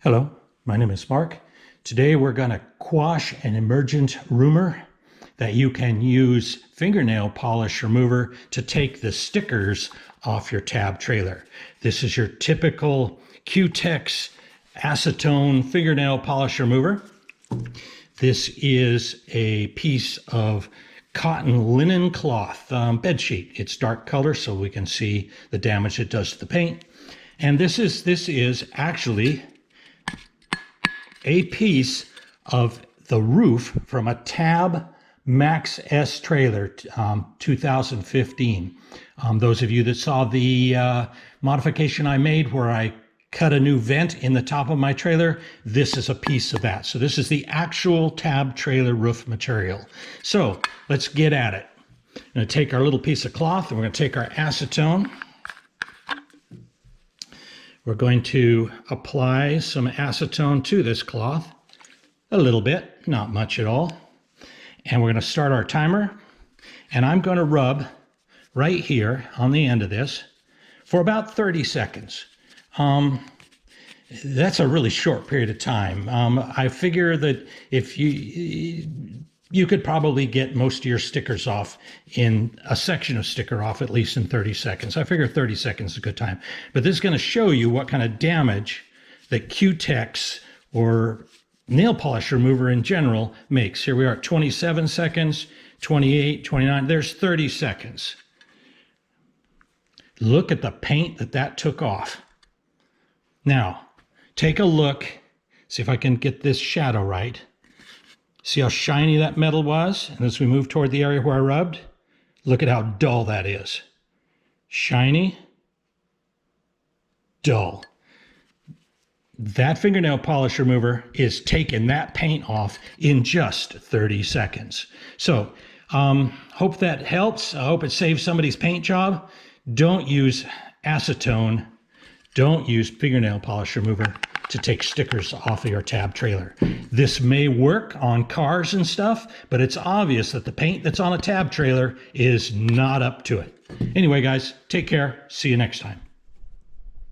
Hello, my name is Mark. Today we're going to quash an emergent rumor that you can use fingernail polish remover to take the stickers off your tab trailer. This is your typical Q-Tex acetone fingernail polish remover. This is a piece of cotton linen cloth bed sheet. It's dark color so we can see the damage it does to the paint. And this is actually a piece of the roof from a Tab Max S trailer, 2015. Those of you that saw the modification I made where I cut a new vent in the top of my trailer, this is a piece of that. So this is the actual Tab trailer roof material. So let's get at it. I'm going to take our little piece of cloth and we're going to take our acetone. We're going to apply some acetone to this cloth, a little bit, not much at all. And we're going to start our timer. And I'm going to rub right here on the end of this for about 30 seconds. That's a really short period of time. I figure that if you could probably get most of your stickers off in a section of sticker off at least in 30 seconds. I figure 30 seconds is a good time. But this is going to show you what kind of damage that Q-Tex or nail polish remover in general makes. Here we are at 27 seconds, 28, 29. There's 30 seconds. Look at the paint that took off. Now, take a look. See if I can get this shadow right. See how shiny that metal was? And as we move toward the area where I rubbed, look at how dull that is. Shiny, dull. That fingernail polish remover is taking that paint off in just 30 seconds. So, hope that helps. I hope it saves somebody's paint job. Don't use acetone. Don't use fingernail polish remover to take stickers off of your tab trailer. This may work on cars and stuff, but it's obvious that the paint that's on a tab trailer is not up to it. Anyway, guys, take care. See you next time.